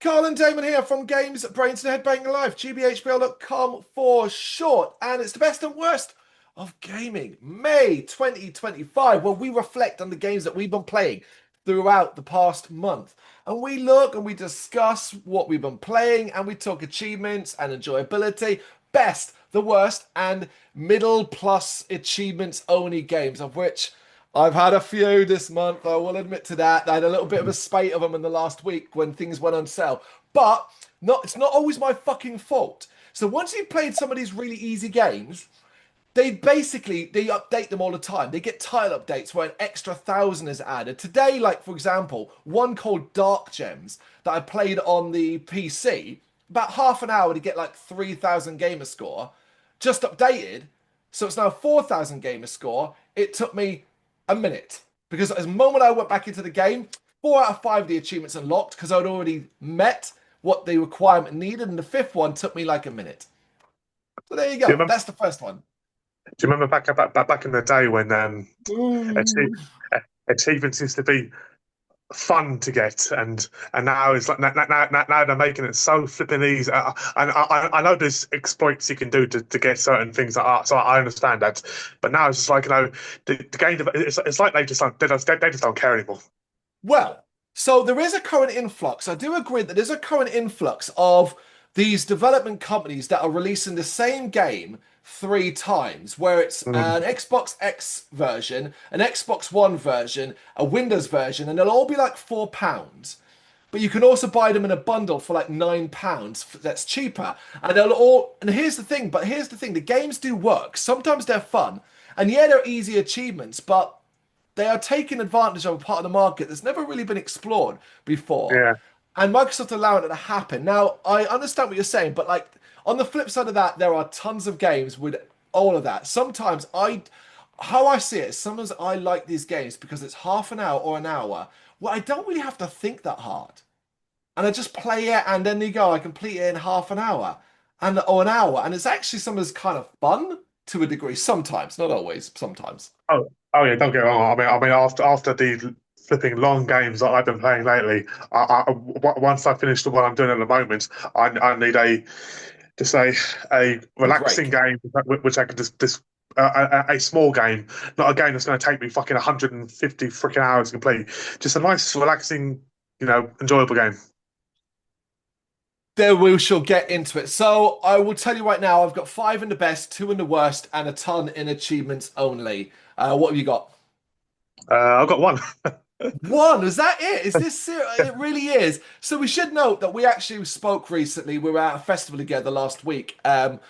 Carl and Damon here from Games, Brains and Headbanging Live, gbhblofficial.com for short. And it's the best and worst of gaming, May 2025, where we reflect on the games that we've been playing throughout the past month. And we look and we discuss what we've been playing and we talk achievements and enjoyability, best, the worst, and middle plus achievements only games, of which I've had a few this month. I will admit to that. I had a little bit of a spate of them in the last week when things went on sale. But it's not always my fucking fault. So once you've played some of these really easy games, they update them all the time. They get tile updates where an extra 1,000 is added. Today, like for example, one called Dark Gems that I played on the PC, about half an hour to get like 3,000 gamer score, just updated. So it's now 4,000 gamer score. It took me a minute because at the moment I went back into the game, 4 out of 5 of the achievements unlocked because I'd already met what the requirement needed, and the fifth one took me like a minute. So there you Do you go. remember? That's the first one. Do you remember back in the day when Ooh. achie- achievements used to be fun to get, and now it's like now they're making it so flipping easy. And I know there's exploits you can do to get certain things that are, so I understand that, but now it's just like the game. It's like they just don't care anymore. Well, so there is a current influx. I do agree that there's a current influx of these development companies that are releasing the same game 3 times, where it's Mm. an Xbox X version, an Xbox One version, a Windows version, and they'll all be like £4. But you can also buy them in a bundle for like £9. That's cheaper. And they'll all. And here's the thing. The games do work. Sometimes they're fun, and yeah, they're easy achievements, but they are taking advantage of a part of the market that's never really been explored before. Yeah. And Microsoft allowing it to happen. Now, I understand what you're saying, but like on the flip side of that, there are tons of games with all of that. How I see it, sometimes I like these games because it's half an hour or an hour where I don't really have to think that hard. And I just play it and then you go, I complete it in half an hour or an hour. And it's actually sometimes kind of fun to a degree, sometimes, not always, sometimes. Oh yeah, don't get me wrong. I mean, after the flipping long games that I've been playing lately, once I finish the one I'm doing at the moment, I need just a A relaxing break. game which I can just a small game, not a game that's going to take me fucking 150 freaking hours to complete. Just a nice, relaxing, enjoyable game. There we shall get into it. So I will tell you right now, I've got 5 in the best, 2 in the worst, and a ton in achievements only. What have you got? I've got one. One, is that it? Is this serious? It really is. So we should note that we actually spoke recently. We were at a festival together last week. And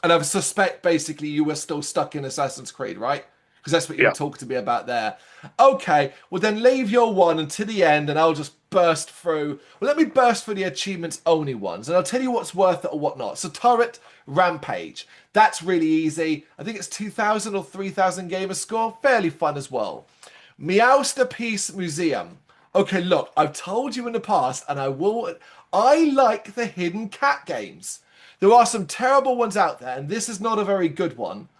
I suspect basically you were still stuck in Assassin's Creed, right? Because that's what you were Yeah. talking to me about there. Okay, well then leave your one until the end and I'll just burst through. Well, let me burst through the achievements only ones and I'll tell you what's worth it or what not. So Turret Rampage. That's really easy. I think it's 2,000 or 3,000 gamer score. Fairly fun as well. Meowsterpiece Museum. Okay, look, I've told you in the past, and I will. I like the hidden cat games. There are some terrible ones out there, and this is not a very good one.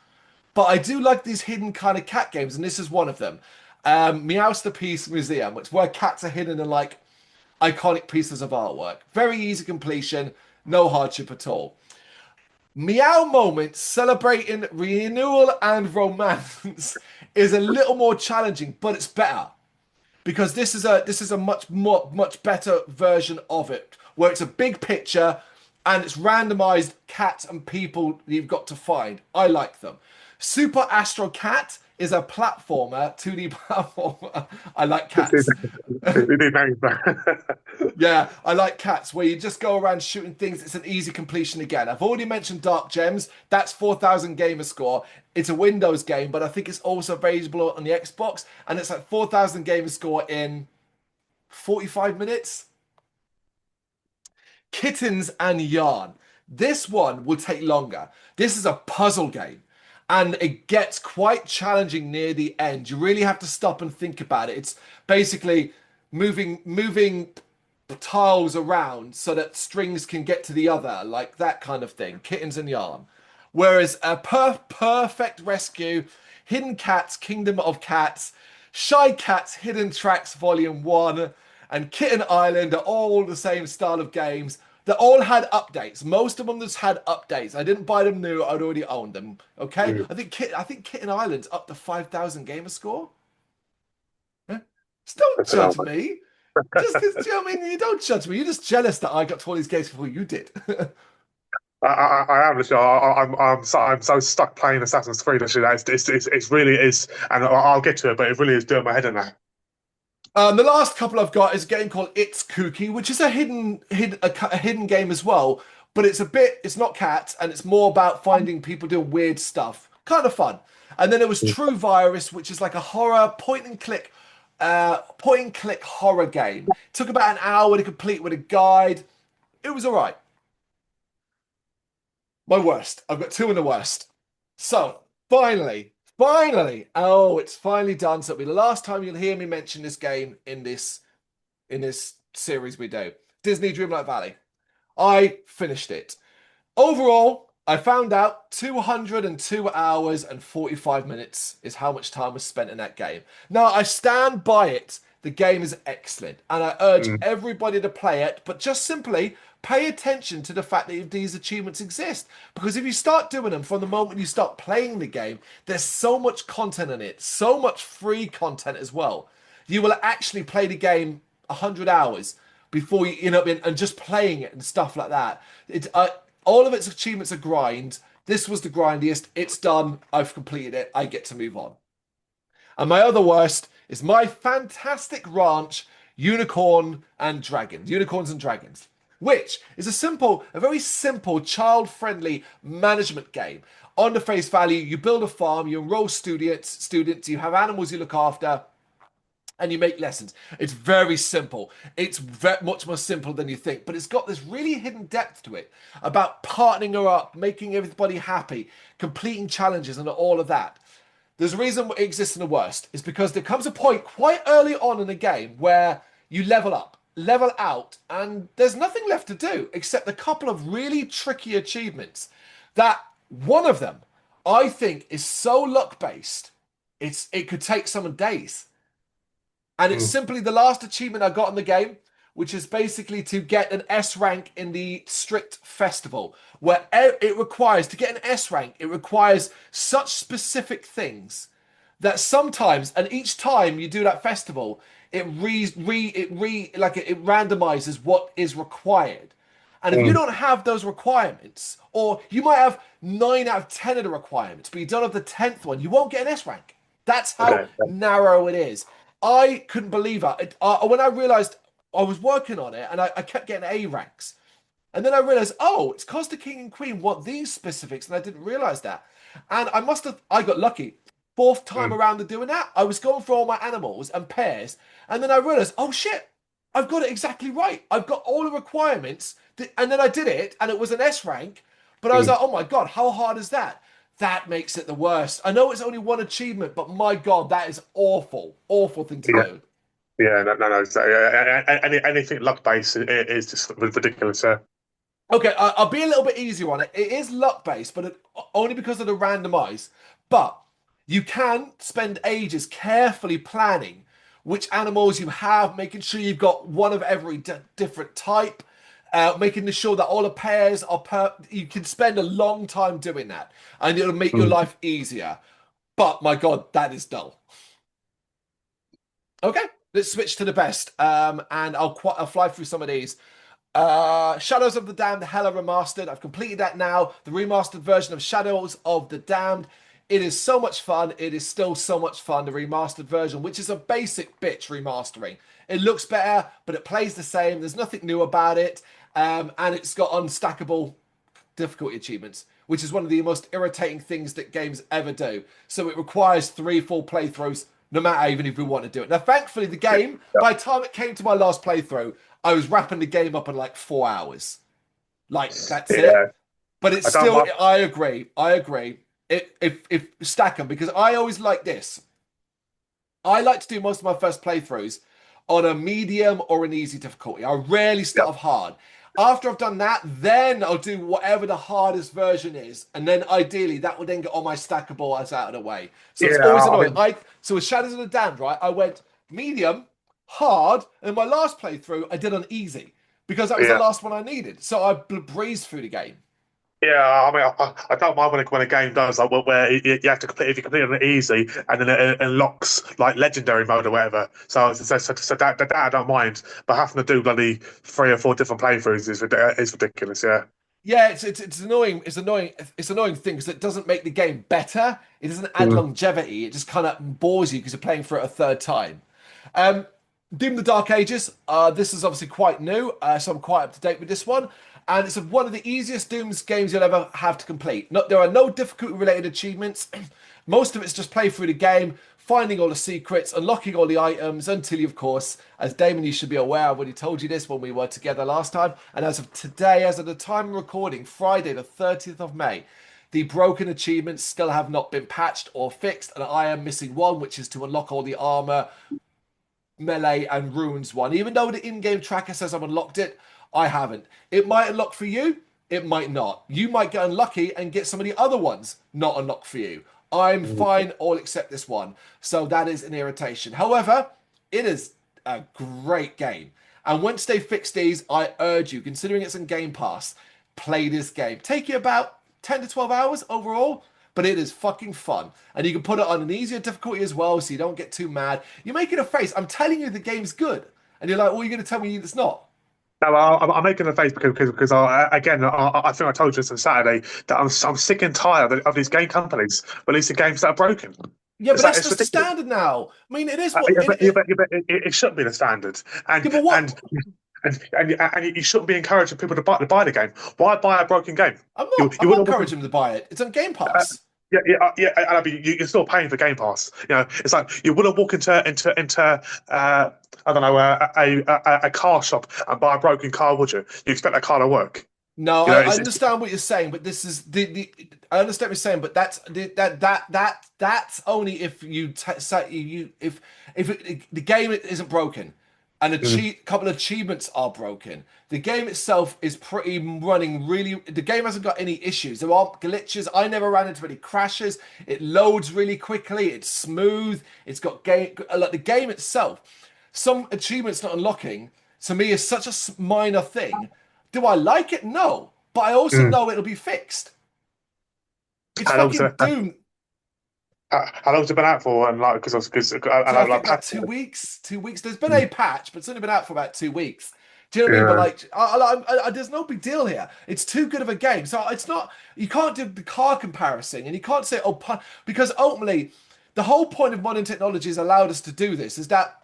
But I do like these hidden kind of cat games, and this is one of them. Meowsterpiece Museum, which where cats are hidden in like iconic pieces of artwork. Very easy completion, no hardship at all. Meow Moment celebrating renewal and romance is a little more challenging, but it's better because this is a much better version of it where it's a big picture and it's randomized cats and people you've got to find. I like them. Super Astro Cat is a platformer, 2D platformer. I like cats. It did name that. Yeah, I like cats where you just go around shooting things. It's an easy completion again. I've already mentioned Dark Gems. That's 4,000 gamer score. It's a Windows game, but I think it's also available on the Xbox. And it's like 4,000 gamer score in 45 minutes. Kittens and Yarn. This one will take longer. This is a puzzle game. And it gets quite challenging near the end. You really have to stop and think about it. It's basically moving tiles around so that strings can get to the other, like that kind of thing. Kittens and yarn. Whereas a perfect rescue, Hidden Cats, Kingdom of Cats, Shy Cats, Hidden Tracks, Volume 1, and Kitten Island are all the same style of games. They all had updates. Most of them just had updates. I didn't buy them new. I'd already owned them. Okay, Mm. I think Kitten Island's up to 5,000 gamer score. Huh? Just don't Flipping hell, judge me. Just because, you know what I mean? You don't judge me. You're just jealous that I got to all these games before you did. I am literally. I'm so stuck playing Assassin's Creed. Actually, that it's really is, and I'll get to it, but it really is doing my head in that. The last couple I've got is a game called It's Kooky, which is a hidden game as well. But it's not cat, and it's more about finding people doing weird stuff. Kind of fun. And then there was True Virus, which is like a horror point and click horror game. Took about an hour to complete with a guide. It was all right. My worst. I've got two in the worst. So finally, oh, it's finally done. So it'll be the last time you'll hear me mention this game in this series we do. Disney Dreamlight Valley. I finished it. Overall, I found out 202 hours and 45 minutes is how much time was spent in that game. Now, I stand by it. The game is excellent, and I urge Mm. everybody to play it, but just simply pay attention to the fact that these achievements exist. Because if you start doing them from the moment you start playing the game, there's so much content in it, so much free content as well. You will actually play the game 100 hours before you know, and just playing it and stuff like that. All of its achievements are grind. This was the grindiest. It's done. I've completed it. I get to move on. And my other worst is my fantastic ranch, Unicorns and Dragons, which is a very simple, child-friendly management game. On the face value, you build a farm, you enroll students, you have animals you look after, and you make lessons. It's very simple. It's much more simple than you think, but it's got this really hidden depth to it about partnering her up, making everybody happy, completing challenges, and all of that. There's a reason it exists in the worst. It's because there comes a point quite early on in the game where you level up, level out, and there's nothing left to do except a couple of really tricky achievements that one of them I think is so luck based, it could take someone days. And it's Mm. simply the last achievement I got in the game, which is basically to get an S rank in the strict festival, where it requires to get an S rank, it requires such specific things that sometimes, and each time you do that festival, it randomizes what is required. And if you Mm. don't have those requirements, or you might have 9 out of 10 of the requirements, but you don't have the 10th one, you won't get an S rank. That's how Okay. narrow it is. I couldn't believe it. When I realized I was working on it and I kept getting A ranks. And then I realized, oh, it's because the king and queen want these specifics, and I didn't realize that. And I got lucky. Fourth time Mm. around to doing that, I was going for all my animals and pairs, and then I realized, oh shit, I've got it exactly right. I've got all the requirements, and then I did it, and it was an S rank. But I was Mm. like, oh my god, how hard is that? That makes it the worst. I know it's only one achievement, but my god, that is awful, awful thing to Yeah. do. Yeah. No. So, anything luck based is just ridiculous. Okay, I'll be a little bit easier on it. It is luck based, but only because of the randomize. But you can spend ages carefully planning which animals you have, making sure you've got one of every different type, making sure that all the pairs are You can spend a long time doing that, and it'll make your Mm. life easier. But my God, that is dull. Okay, let's switch to the best, and I'll fly through some of these. Shadows of the Damned Hella Remastered. I've completed that now. The remastered version of Shadows of the Damned. It is so much fun. It is still so much fun. The remastered version, which is a basic bitch remastering. It looks better, but it plays the same. There's nothing new about it. And it's got unstackable difficulty achievements, which is one of the most irritating things that games ever do. So it requires 3 full playthroughs, no matter even if we want to do it. Now, thankfully, the game, Yeah. by the time it came to my last playthrough, I was wrapping the game up in like 4 hours. Like, that's Yeah. it. But it's I don't still, mind. I agree. I agree. If stack them, because I always like this. I like to do most of my first playthroughs on a medium or an easy difficulty. I rarely Yeah. start off hard. After I've done that, then I'll do whatever the hardest version is, and then ideally that will then get all my stackable as out of the way. So it's Yeah. always I annoying. mean, So with Shadows of the Damned, right? I went medium, hard, and my last playthrough I did on easy because that was the Yeah. last one I needed. So I breezed through the game. Yeah, I mean, I don't mind when a game does like where you have to complete if you complete it on easy and then it unlocks like legendary mode or whatever. So that I don't mind, but having to do bloody 3 or 4 different playthroughs is ridiculous. Yeah. Yeah, it's annoying. It's annoying. It's an annoying thing because it doesn't make the game better. It doesn't add Mm. longevity. It just kind of bores you because you're playing for it a third time. Um, Doom: The Dark Ages. This is obviously quite new, so I'm quite up to date with this one. And it's one of the easiest Doom's games you'll ever have to complete. There are no difficulty-related achievements. Most of it's just play through the game, finding all the secrets, unlocking all the items, until you, of course, as Damon, you should be aware, I've already told you this when we were together last time. And as of today, as of the time of recording, Friday, the 30th of May, the broken achievements still have not been patched or fixed, and I am missing one, which is to unlock all the armor, melee, and runes one. Even though the in-game tracker says I've unlocked it, I haven't. It might unlock for you, it might not. You might get unlucky and get some of the other ones not unlocked for you. I'm fine, all except this one. So that is an irritation. However, it is a great game. And once they fix these, I urge you, considering it's in Game Pass, play this game. Take you about 10 to 12 hours overall, but it is fucking fun. And you can put it on an easier difficulty as well, so you don't get too mad. You're making a face. I'm telling you the game's good. And you're like, well, you're going to tell me it's not. No, I'm making a face because I think I told you this on Saturday that I'm sick and tired of these game companies releasing games that are broken. Yeah, but that's It's just the ridiculous. standard now. I mean, it is what It shouldn't be the standard, yeah, but what? and you shouldn't be encouraging people to buy the game. Why buy a broken game? I'm You not. I'm you not wouldn't. encouraging them to buy it. It's on Game Uh, Pass. I mean, you're still paying for Game Pass. It's like you wouldn't walk into I don't know a car shop and buy a broken car, would you? You expect that car to work? No, You know, I it's understand what you're saying, but this is the I understand what you're saying, but that's only if you say you if the game isn't broken and a mm, couple of achievements are broken. The game itself is pretty running really. The game hasn't got any issues. There aren't glitches. I never ran into any crashes. It loads really quickly. It's smooth. It's got game like the game itself. Some achievements not unlocking to me is such a minor thing. Do I like it? No. But I also mm. know it'll be fixed. It's How long's fucking it? Doom. How long's it been out for? And like, because I So I know think like about Pat. 2 weeks. 2 weeks. There's been a Mm, patch, but it's only been out for about 2 weeks. Do you know what I mean? But yeah. like, there's no big deal here. It's too good of a game, so it's not. You can't do the car comparison, and you can't say because ultimately, the whole point of modern technology has allowed us to do this. Is that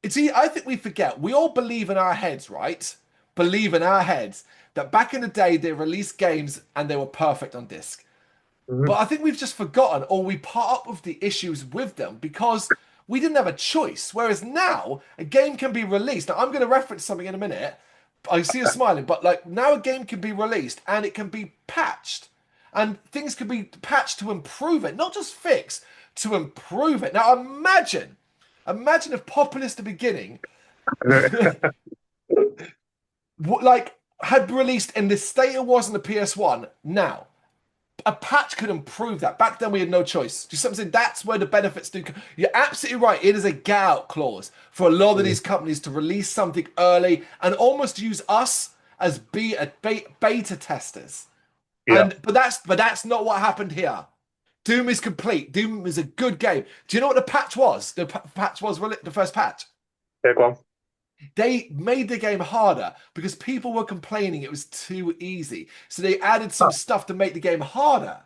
I think we forget. We all believe in our heads, right? Believe in our heads that back in the day they released games and they were perfect on disc. But Mhm. I think we've just forgotten or we put up with the issues with them because we didn't have a choice. Whereas now, a game can be released. Now, I'm going to reference something in a minute. I see you smiling, but like now a game can be released and it can be patched. And things can be patched to improve it, not just fix, to improve it. Now, imagine if Populous the Beginning, like, had released in the state it was in the PS1 now. A patch could improve that. Back then, we had no choice. Just something that's where the benefits do. You're absolutely right. It is a get out clause for a lot of these companies to release something early and almost use us as beta testers. Yeah. But that's not what happened here. Doom is complete. Doom is a good game. Do you know what the patch was? The patch was the first patch. Yeah, go on. They made the game harder because people were complaining it was too easy. So they added some Oh, stuff to make the game harder.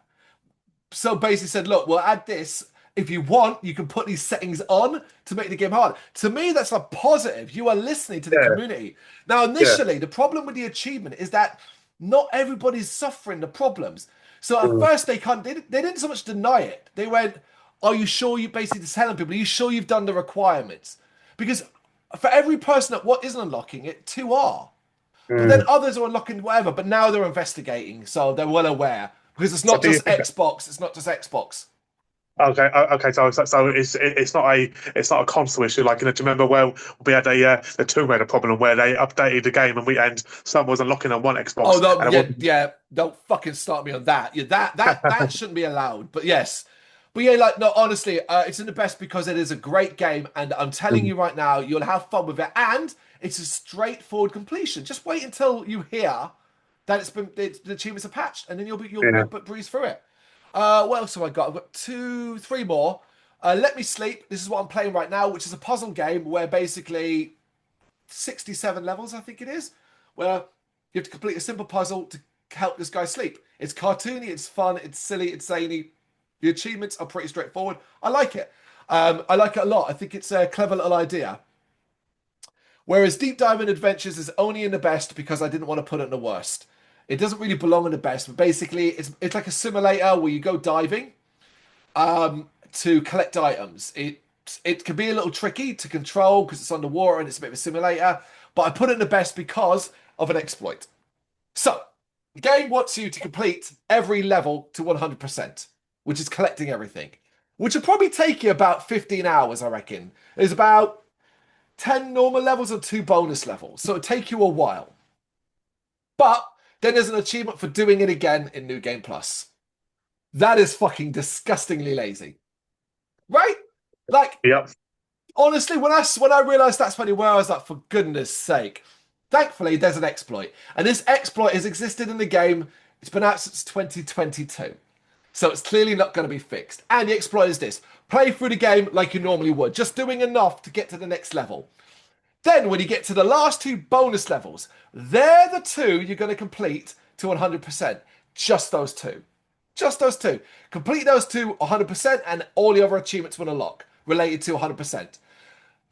So basically said, look, we'll add this. If you want, you can put these settings on to make the game harder. To me, that's a positive. You are listening to the yeah, community. Now, yeah. initially, the problem with the achievement is that not everybody's suffering the problems. So at Mm. first, they didn't so much deny it. They went, are you sure you basically telling people, are you sure you've done the requirements? Because for every person that what isn't unlocking it, two are. But then Mm. others are unlocking whatever. But now they're investigating, so they're well aware because it's So not do you just think? Xbox. It's not just Xbox. Okay. So it's not a console issue. Like, do you remember where we had the Tomb Raider problem where they updated the game and someone was unlocking on one Oh Xbox no, and it yeah, wasn't. yeah. Don't fucking start me on that. Yeah, that shouldn't be allowed. But yes, But yeah, like no, honestly, it's in the best because it is a great game, and I'm telling Mm. you right now, you'll have fun with it, and it's a straightforward completion. Just wait until you hear that the achievements are patched, and then you'll Yeah. breeze through it. What else have I got? I've got two, three more. Let Me Sleep. This is what I'm playing right now, which is a puzzle game where basically 67 levels, I think it is, where you have to complete a simple puzzle to help this guy sleep. It's cartoony, it's fun, it's silly, it's zany. The achievements are pretty straightforward. I like it. I like it a lot. I think it's a clever little idea. Whereas Deep Diving Adventures is only in the best because I didn't want to put it in the worst. It doesn't really belong in the best, but basically it's like a simulator where you go diving to collect items. It can be a little tricky to control because it's underwater and it's a bit of a simulator, but I put it in the best because of an exploit. So, the game wants you to complete every level to 100%, which is collecting everything, which will probably take you about 15 hours, I reckon. There's about 10 normal levels and 2 bonus levels, so it'll take you a while. But then there's an achievement for doing it again in New Game Plus. That is fucking disgustingly lazy. Right? Like, Yep. honestly, when I realized that's when where I was like, for goodness sake. Thankfully, there's an exploit. And this exploit has existed in the game. It's been out since 2022. So it's clearly not going to be fixed. And the exploit is this. Play through the game like you normally would, just doing enough to get to the next level. Then when you get to the last 2 bonus levels, they're the 2 you're going to complete to 100%. Just those 2. Just those 2. Complete those 2 100% and all the other achievements will unlock related to 100%.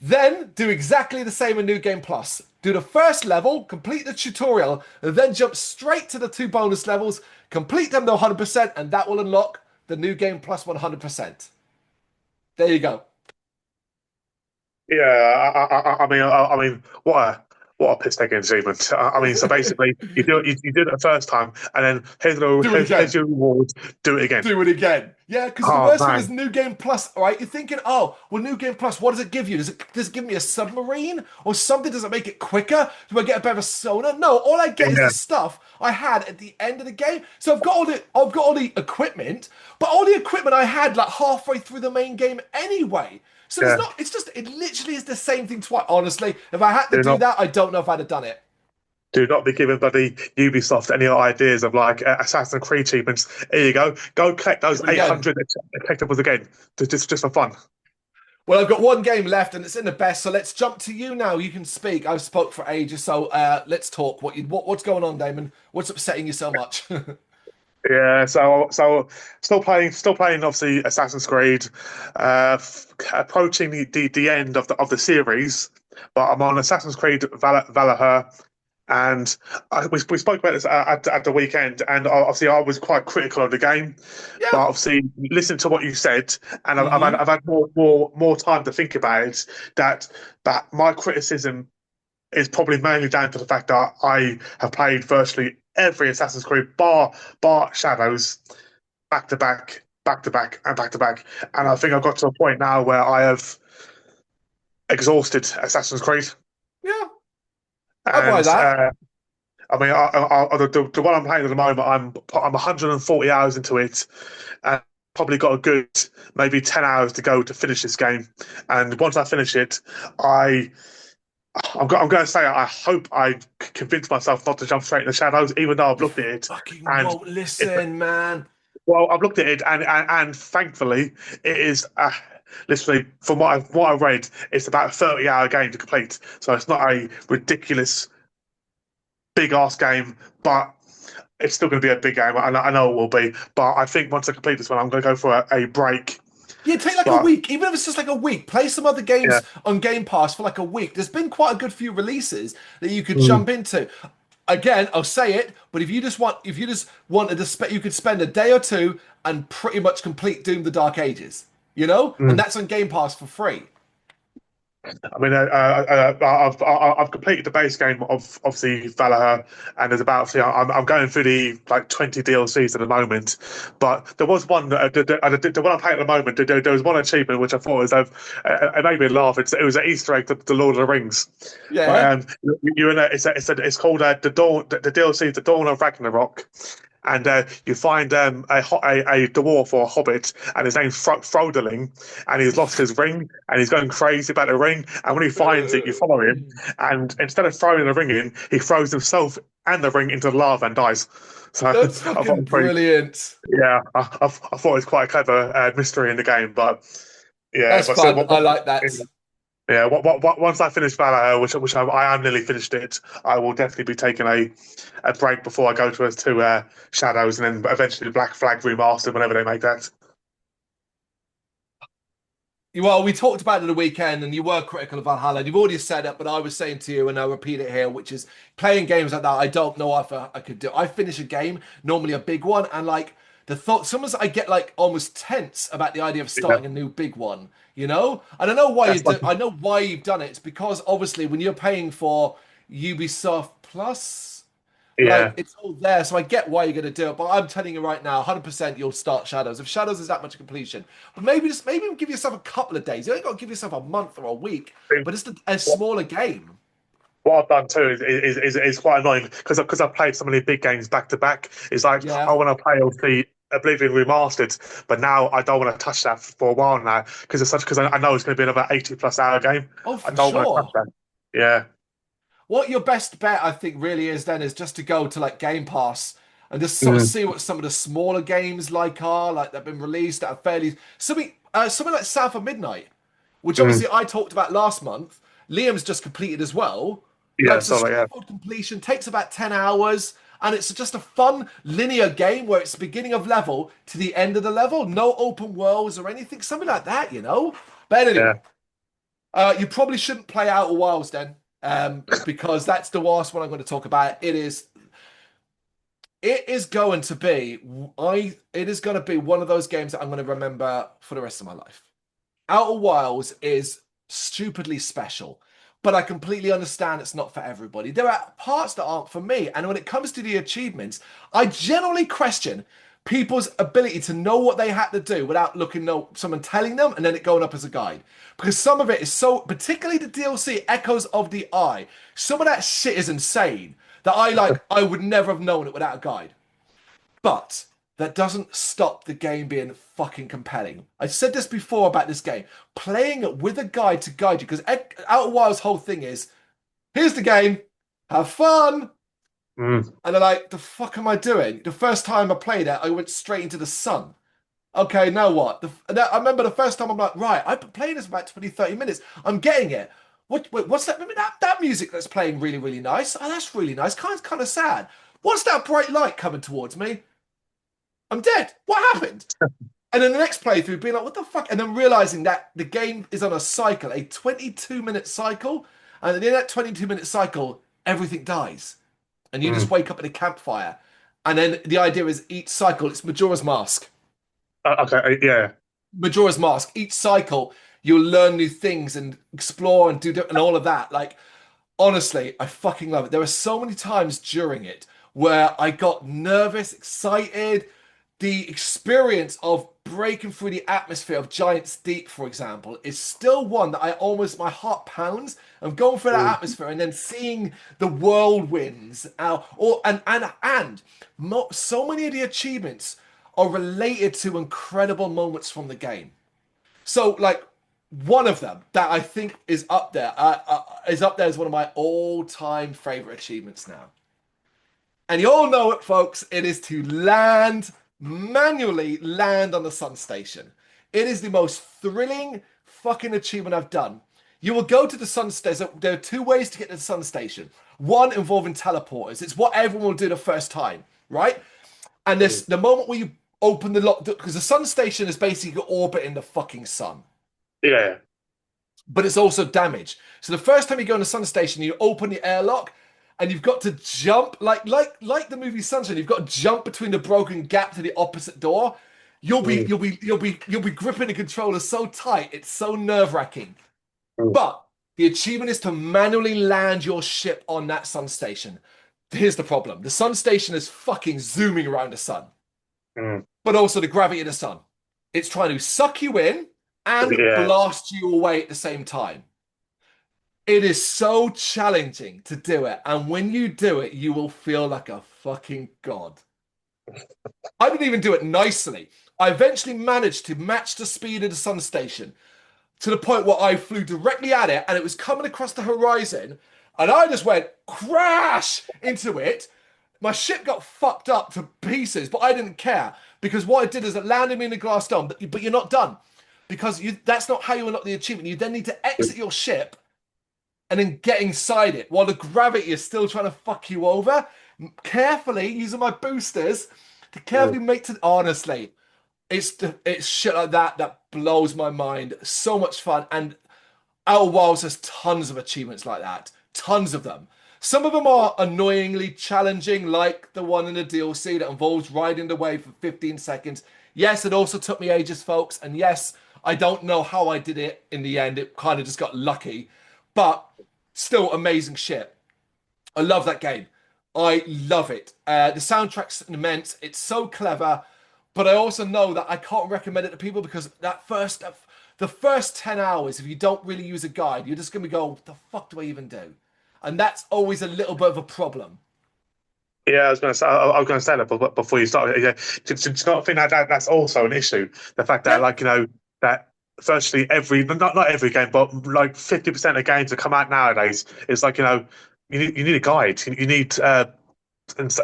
Then do exactly the same in New Game Plus. Do the first level, complete the tutorial, and then jump straight to the 2 bonus levels, complete them to 100%, and that will unlock the New Game Plus 100%. There you go. Yeah, I mean, what a piss taking achievement. I mean, so basically, you do it the first time, and then Do it here's again. your reward. Do it again. Do it again. Yeah, because the Oh worst thing is man, New Game Plus, all right? You're thinking, oh, well, New Game Plus, what does it give you? Does it give me a submarine or something? Does it make it quicker? Do I get a better sonar? No, all I get is yeah, the stuff I had at the end of the game. So I've got all the equipment, but all the equipment I had like halfway through the main game anyway. So there's yeah. not. It literally is the same thing twice. Honestly, if I had to Do do not that, I don't know if I'd have done it. do not be giving bloody Ubisoft any ideas of like Assassin's Creed achievements. Here you go. Go collect those Do it again. 800 collectibles again, just for fun. Well, I've got one game left, and it's in the best. So let's jump to you now. You can speak. I've spoke for ages, so let's talk. What's going on, Damon? What's upsetting you so much? Yeah, so still playing obviously Assassin's Creed, approaching the end of the series, but I'm on Assassin's Creed Valhalla, and we spoke about this at the weekend, and obviously I was quite critical of the game, but Yeah. obviously listen to what you said, and Hmm. I've had more time to think about it. That my criticism is probably mainly down to the fact that I have played virtually every Assassin's Creed bar Shadows back to back, back to back, and back to back. And I Yeah. think I've got to a point now where I have exhausted Assassin's Creed. Yeah. I buy And that. I mean, the one I'm playing at the moment, I'm 140 hours into it, and probably got a good maybe 10 hours to go to finish this game. And once I finish it, I I'm going to say I hope I convinced myself not to jump straight in the shadows, even though I've You looked at it fucking and won't it. listen, man. Well, I've looked at it and thankfully it is literally from what I've read, it's about a 30-hour game to complete. So it's not a ridiculous big ass game, but it's still going to be a big game. I know it will be, but I think once I complete this one, I'm going to go for a break. Yeah, take like a But week, even if it's just like a week. Play some other yeah, games on Game Pass for like a week. There's been quite a good few releases that you could mm, jump into. Again, I'll say it, but if you just wanted to you could spend a day or two and pretty much complete Doom: The Dark Ages, and mm. that's on Game Pass for free. I mean, I've completed the base game of obviously Valhalla, and there's about I'm going through the like 20 DLCs at the moment. But there was one the one I'm playing at the moment. There was one achievement which I thought was it made me laugh. It was an Easter egg to the Lord of the Rings. But Yeah. you're in it's called the DLC, the Dawn of Ragnarok, and you find a dwarf or a hobbit, and his name's Frodeling, and he's lost his ring, and he's going crazy about the ring. And when he finds it, you follow him, and instead of throwing the ring in, he throws himself and the ring into the lava and dies. So I That's thought fucking it was pretty, brilliant. yeah, I thought it was quite a clever mystery in the game, but yeah, That's but still, fun. I like that. yeah, once I finish Valhalla, which I am nearly finished it, I will definitely be taking a break before I go to Shadows and then eventually Black Flag remastered whenever they make that. Well, we talked about it at the weekend, and you were critical of Valhalla. And you've already said it, but I was saying to you, and I'll repeat it here, which is playing games like that. I don't know if I could do. I finish a game, normally a big one, and like the thought, sometimes I get like almost tense about the idea of Yeah, starting a new big one. You know, and I know why you that's like do. I know why you've done it. It's because obviously when you're paying for Ubisoft Plus. Like yeah. it's all there, so I get why you're going to do it. But I'm telling you right now, 100% you'll start Shadows. If Shadows is that much completion, but maybe give yourself a couple of days. You ain't got to give yourself a month or a week, but it's a What, smaller game. what I've done too is quite annoying because I've played so many big games back to back. It's like I Yeah. want to play obviously Oblivion Remastered, but now I don't want to touch that for a while now because I know it's going to be another 80 plus hour game. Oh, I for don't want to touch sure. that. Yeah. What your best bet, I think, really is then is just to go to like Game Pass and just sort of Mm, see what some of the smaller games like are, like that've been released that are fairly something like South of Midnight, which mm. obviously I talked about last month. Liam's just completed as well. Like Yeah, it's a so like yeah. straightforward completion, takes about 10 hours, and it's just a fun linear game where it's the beginning of level to the end of the level, no open worlds or anything, something like that, you know? But Yeah. anyway, you probably shouldn't play Outer Wilds then, because that's the last one I'm going to talk about. It is going to be it is going to be one of those games that I'm going to remember for the rest of my life. Outer Wilds is stupidly special, but I completely understand it's not for everybody. There are parts that aren't for me, and when it comes to the achievements, I generally question people's ability to know what they had to do without looking no someone telling them and then it going up as a guide. Because some of it is so, particularly the DLC Echoes of the Eye, some of that shit is insane that I would never have known it without a guide. But that doesn't stop the game being fucking compelling. I said this before about this game. Playing it with a guide to guide you, because Outer Wilds' whole thing is, here's the game, have fun. Mm. And they're like, the fuck am I doing? The first time I played it, I went straight into the sun. Okay, now what? I remember the first time I'm like, right, I've been playing this for about 20, 30 minutes. I'm getting it. What's that? Remember that music that's playing really, really nice? Oh, that's really nice. Kind of sad. What's that bright light coming towards me? I'm dead. What happened? And then the next playthrough, being like, what the fuck? And then realizing that the game is on a cycle, a 22-minute cycle. And at the end of that 22-minute cycle, everything dies. And you just Mm. wake up in a campfire. And then the idea is each cycle, it's Majora's Mask. Okay. Yeah. Majora's Mask. Each cycle, you'll learn new things and explore and and all of that. Like, honestly, I fucking love it. There are so many times during it where I got nervous, excited. The experience of breaking through the atmosphere of Giant's Deep, for example, is still one that my heart pounds. I'm going through that Mm. atmosphere and then seeing the whirlwinds, so many of the achievements are related to incredible moments from the game. So, like, one of them that I think is up there as one of my all-time favorite achievements now. And you all know it, folks. It is to manually land on the sun station. It is the most thrilling fucking achievement I've done. You will go to the sun station. There are two ways to get to the sun station. One involving teleporters. It's what everyone will do the first time, right? And this Mm. the moment where you open the lock, because the sun station is basically orbiting the fucking sun, Yeah. but it's also damaged. So the first time you go in the sun station, you open the airlock, and you've got to jump like the movie Sunshine. You've got to jump between the broken gap to the opposite door. You'll be Mm. gripping the controller so tight, it's so nerve-wracking. Mm. But the achievement is to manually land your ship on that sun station. Here's the problem: the sun station is fucking zooming around the sun, Mm. but also the gravity of the sun. It's trying to suck you in and Yeah. blast you away at the same time. It is so challenging to do it. And when you do it, you will feel like a fucking god. I didn't even do it nicely. I eventually managed to match the speed of the sun station to the point where I flew directly at it and it was coming across the horizon and I just went crash into it. My ship got fucked up to pieces, but I didn't care because what I did is it landed me in the glass dome, but you're not done because that's not how you unlock the achievement. You then need to exit your ship and then get inside it while the gravity is still trying to fuck you over. Carefully using my boosters to carefully make to. Honestly, it's shit like that that blows my mind. So much fun, and Outer Wilds has tons of achievements like that, tons of them. Some of them are annoyingly challenging, like the one in the DLC that involves riding the wave for 15 seconds. Yes, it also took me ages, folks, and yes, I don't know how I did it in the end. It kind of just got lucky, but still amazing shit. I love that game. I love it. The soundtrack's immense. It's so clever, but I also know that I can't recommend it to people because the first 10 hours, if you don't really use a guide, you're just going to go, what the fuck do I even do? And that's always a little bit of a problem. Yeah, I was going to say. I was going to say that, but before you start, yeah, do you not think that's also an issue? The fact that, Yeah, like, that virtually every, not every game, but like 50% of games that come out nowadays, it's like, you need a guide. You need or it's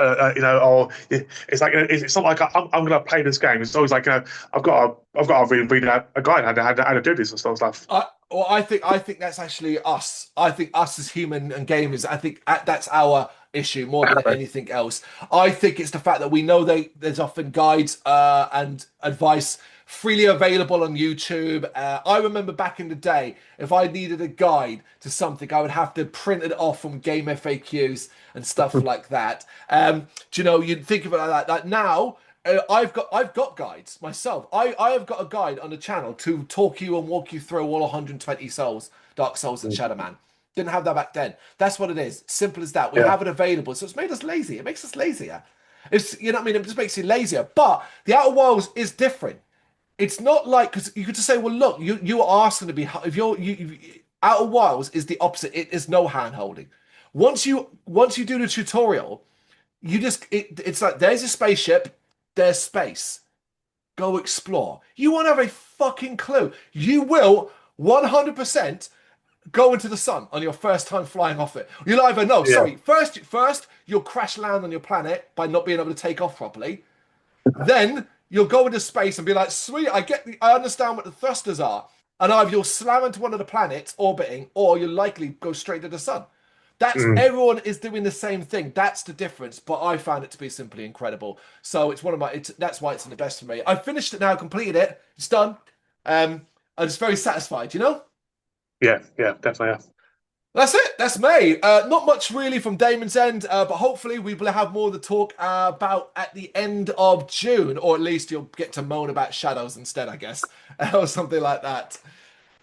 like it's not like I'm going to play this game. It's always like I've got to read a guide how to do this and stuff. I think that's actually us. I think us as human and gamers. I think that's our issue more than anything else. I think it's the fact that we know there's often guides and advice freely available on YouTube. I remember back in the day, if I needed a guide to something, I would have to print it off from Game FAQs and stuff like that. Do you know? You'd think of it like that. Like now. I've got guides myself. I have got a guide on the channel to talk you and walk you through all 120 souls, Dark Souls and Shadow Man. Didn't have that back then. That's what it is. Simple as that. We Yeah, have it available, so it's made us lazy. It makes us lazier. It's you know what I mean. It just makes you lazier. But the Outer Wilds is different. It's not like because you could just say, well, look, you are asking to be if Outer Wilds is the opposite. It is no hand holding. Once you do the tutorial, it's like there's a spaceship, there's space. Go explore. You won't have a fucking clue. You will 100% go into the sun on your first time flying off it. You'll either know, yeah. sorry, first you'll crash land on your planet by not being able to take off properly. Then you'll go into space and be like, sweet, I understand what the thrusters are. And either you'll slam into one of the planets orbiting, or you'll likely go straight to the sun. That's Mm. everyone is doing the same thing. That's the difference. But I found it to be simply incredible. So it's one of my. That's why it's in the best for me. I've finished it now, completed it. It's done. I'm just very satisfied. You know. Yeah, yeah, definitely. Yeah. That's it. That's me. Not much really from Damon's end, but hopefully we will have more to talk about at the end of June, or at least you'll get to moan about shadows instead, I guess, or something like that.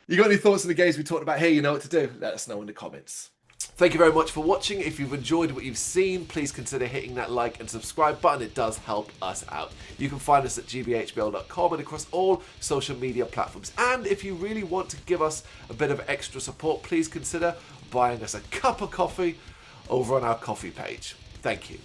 You got any thoughts on the games we talked about here? You know what to do. Let us know in the comments. Thank you very much for watching. If you've enjoyed what you've seen, please consider hitting that like and subscribe button. It does help us out. You can find us at gbhbl.com and across all social media platforms. And if you really want to give us a bit of extra support, please consider buying us a cup of coffee over on our coffee page. Thank you.